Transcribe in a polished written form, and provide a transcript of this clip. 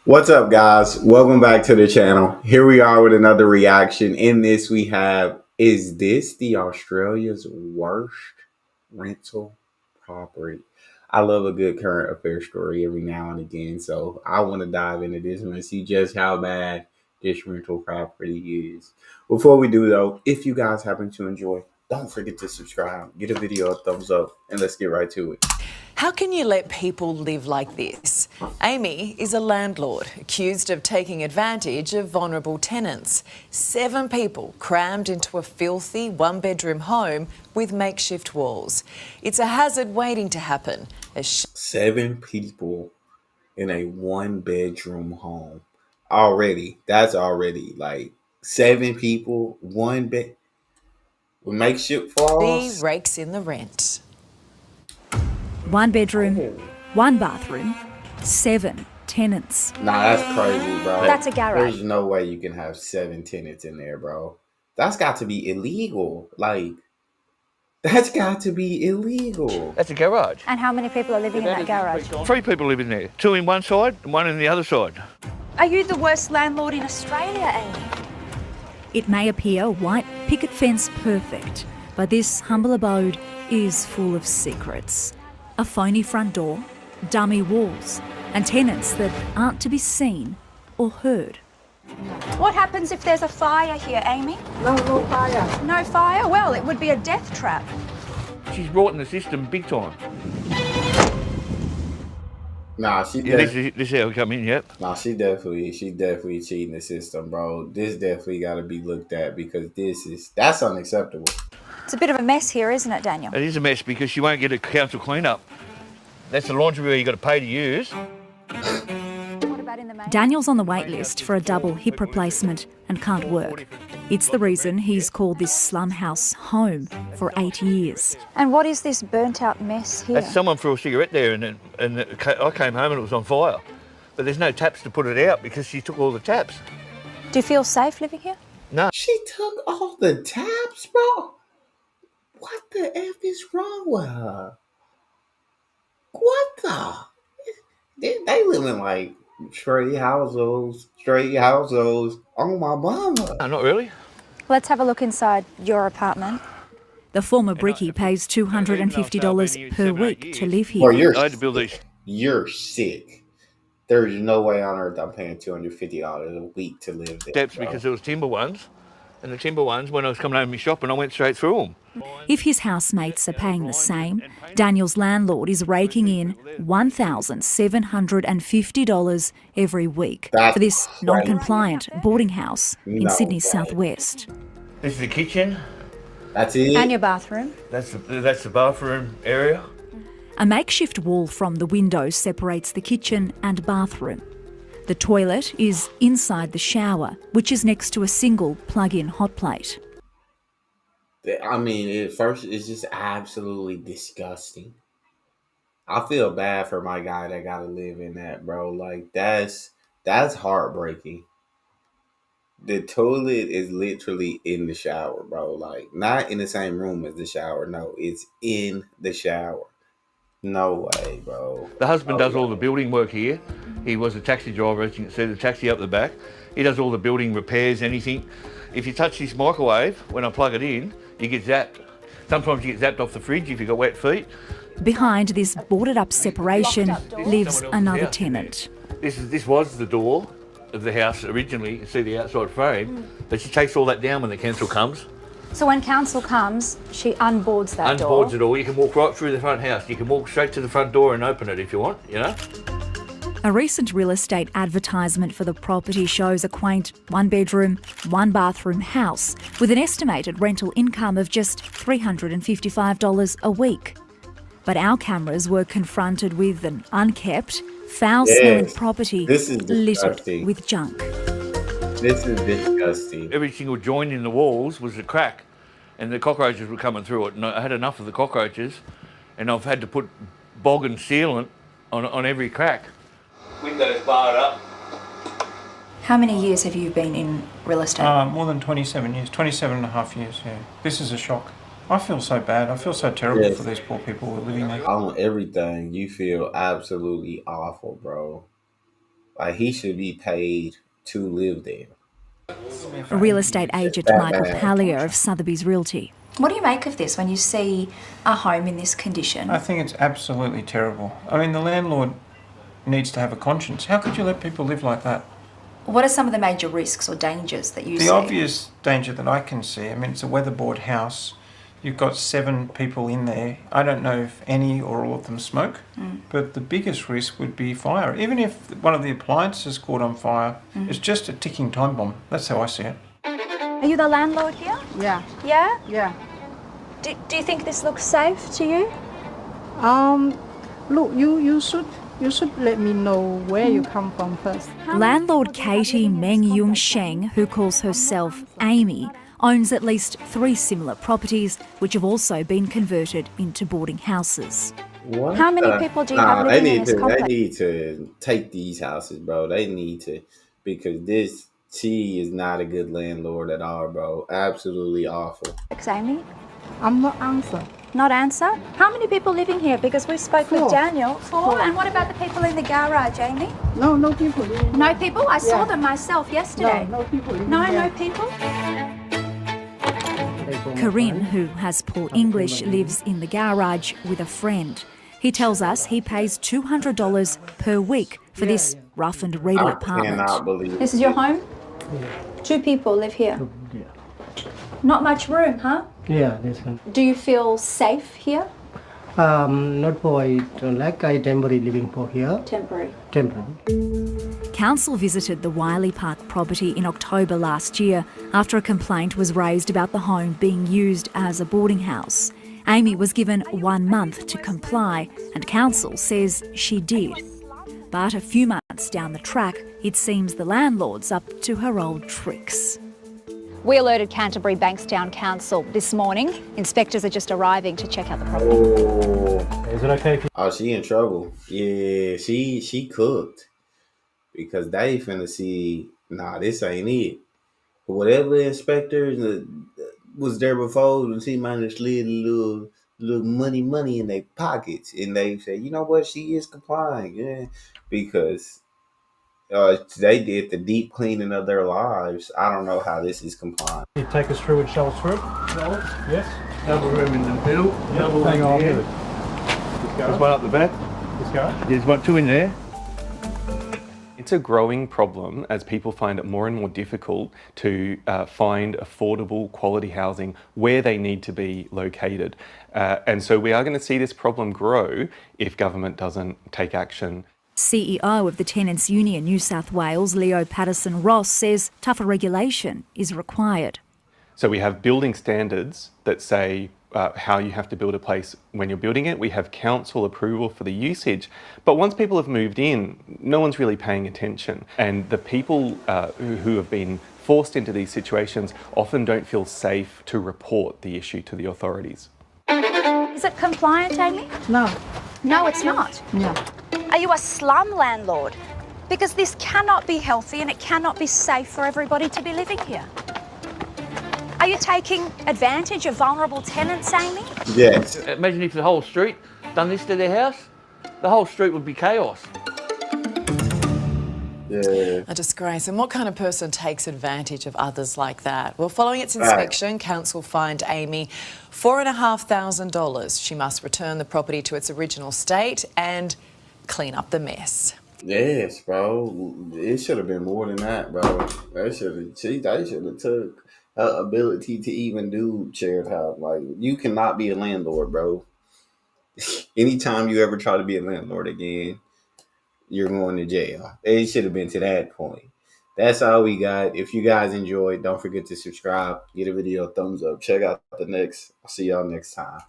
What's up, guys? Welcome back to the channel. Here we are with another reaction. In this, we have Is this the Australia's worst rental property? I love a good current affair story every now and again, so I want to dive into this one and see just how bad this rental property is. Before we do, though, if you guys happen to enjoy, don't forget to subscribe, give the video a thumbs up, and let's get right to it. How can you let people live like this? Amy is a landlord accused of taking advantage of vulnerable tenants. 7 people crammed into a filthy one-bedroom home with makeshift walls. It's a hazard waiting to happen. 7 people in a one-bedroom home. That's already like 7 people, one bed with makeshift She walls. rakes in the rent. One bedroom, one bathroom, 7 tenants. Nah, that's crazy, bro. That's a garage. There's no way you can have 7 tenants in there, bro. That's got to be illegal. That's got to be illegal. That's a garage. And how many people are living in that garage? 3 people live in there. 2 in one side and 1 in the other side. Are you the worst landlord in Australia, Amy? It may appear white picket fence perfect, but this humble abode is full of secrets. A phony front door, dummy walls, and tenants that aren't to be seen or heard. What happens if there's a fire here, Amy? No fire. No fire? Well, it would be a death trap. She's brought in the system big time. Nah, she Yeah, this is how we come in, yep. Nah, she definitely cheating the system, bro. This definitely got to be looked at because that's unacceptable. It's a bit of a mess here, isn't it, Daniel? It is a mess because she won't get a council clean-up. That's the laundry where you got to pay to use. What about in the main? Daniel's on the wait list for a double hip replacement and can't work. It's the reason he's called this slum house home for 8 years. And what is this burnt-out mess here? That's someone threw a cigarette there and I came home and it was on fire. But there's no taps to put it out because she took all the taps. Do you feel safe living here? No. She took all the taps, bro. What the F is wrong with her? What the? They live in like straight households on my mama. No, not really. Let's have a look inside your apartment. The former brickie pays $250 per week to live Or here. I had to build these. you're sick. There's no way on earth I'm paying $250 a week to live there. Steps bro. because there was timber ones. And the timber ones, when I was coming home from my shop, and I went straight through them. If his housemates are paying the same, Daniel's landlord is raking in $1,750 every week for this non-compliant boarding house in Sydney's southwest. This is the kitchen. That's it. And your bathroom. That's the bathroom area. A makeshift wall from the window separates the kitchen and bathroom. The toilet is inside the shower, which is next to a single plug-in hot plate. I mean, at first it's just absolutely disgusting. I feel bad for my guy that got to live in that, bro. Like that's heartbreaking. The toilet is literally in the shower, bro. Like not in the same room as the shower. No, it's in the shower. No way, bro. The husband No does all way. the building work here. He was a taxi driver, as you can see, the taxi up the back. He does all the building repairs, anything. If you touch this microwave, when I plug it in, you get zapped. Sometimes you get zapped off the fridge if you've got wet feet. Behind this boarded-up separation lives another tenant. This was the door of the house originally. You can see the outside frame. But she takes all that down when the council comes. So when council comes, she unboards that door. Unboards it all. You can walk right through the front house. You can walk straight to the front door and open it if you want, you know? A recent real estate advertisement for the property shows a quaint one-bedroom, one-bathroom house with an estimated rental income of just $355 a week. But our cameras were confronted with an unkept, foul-smelling property This is littered disgusting. with junk. This is disgusting. Every single joint in the walls was a crack and the cockroaches were coming through it. And I had enough of the cockroaches and I've had to put bog and sealant on every crack. Windows barred up. How many years have you been in real estate? More than 27 years, 27 and a half years, yeah. This is a shock. I feel so bad. I feel so terrible Yes. for these poor people who are living there. On everything, you feel absolutely awful, bro. Like, he should be paid to live there. Real estate agent That Michael bad. Pallier of Sotheby's Realty. What do you make of this when you see a home in this condition? I think it's absolutely terrible. I mean, the landlord needs to have a conscience. How could you let people live like that? What are some of the major risks or dangers that you see? The obvious danger that I can see, I mean, it's a weatherboard house. You've got 7 people in there. I don't know if any or all of them smoke, but the biggest risk would be fire. Even if one of the appliances caught on fire, it's just a ticking time bomb. That's how I see it. Are you the landlord here? Yeah, Yeah? yeah. Do you think this looks safe to you? Look, you should let me know where you come from first. Landlord Katie Meng Yung Sheng, who calls herself Amy, owns at least 3 similar properties which have also been converted into boarding houses. What? How many people do you have they living in need this to. complex? They need to take these houses, bro. They need to, because she is not a good landlord at all, bro. Absolutely awful. Amy? I'm not answer. Not answer? How many people living here? Because we spoke with 4. Daniel. 4? And what about the people in the garage, Amy? No people living here. No people? I saw Yeah. them myself yesterday. No people living No, here. no people? Corinne, who has poor English, lives in the garage with a friend. He tells us he pays $200 per week for this rough and ready I apartment. cannot believe This is your home? 2 people live here. Not much room, huh? Yeah, this one. Do you feel safe here? Not for I temporary living for here. Temporary. Temporary. Council visited the Wiley Park property in October last year after a complaint was raised about the home being used as a boarding house. Amy was given 1 month to comply, and council says she did. But a few months down the track, it seems the landlord's up to her old tricks. We alerted Canterbury Bankstown Council this morning. Inspectors are just arriving to check out the property. Oh, Is it okay if oh, she in trouble. Yeah, she cooked, because they finna see. Nah, this ain't it. But whatever inspectors was there before, and she might have slid a little money in their pockets, and they say, you know what, she is complying, yeah, because they did the deep cleaning of their lives. I don't know how this is complying. you take us through and show us through? Yes. Double room in the middle. Double Hang room on. here. There's one up the back. This guy. There's 2 in there. It's a growing problem as people find it more and more difficult to find affordable quality housing where they need to be located. And so we are going to see this problem grow if government doesn't take action. CEO of the Tenants Union New South Wales, Leo Patterson Ross, says tougher regulation is required. So we have building standards that say how you have to build a place when you're building it. We have council approval for the usage. But once people have moved in, no one's really paying attention. And the people who have been forced into these situations often don't feel safe to report the issue to the authorities. Is it compliant, Amy? No. No, it's not. No. Are you a slum landlord? Because this cannot be healthy and it cannot be safe for everybody to be living here. Are you taking advantage of vulnerable tenants, Amy? Yes. Imagine if the whole street done this to their house. The whole street would be chaos. Yeah. A disgrace. And what kind of person takes advantage of others like that? Well, following its inspection, council fined Amy $4,500. She must return the property to its original state and clean up the mess. Yes, bro. It should have been more than that, bro. They should have took her ability to even do shared house. Like, you cannot be a landlord, bro. Anytime you ever try to be a landlord again, you're going to jail. It should have been to that point. That's all we got. If you guys enjoyed, don't forget to subscribe, give the video a thumbs up. Check out the next. I'll see y'all next time.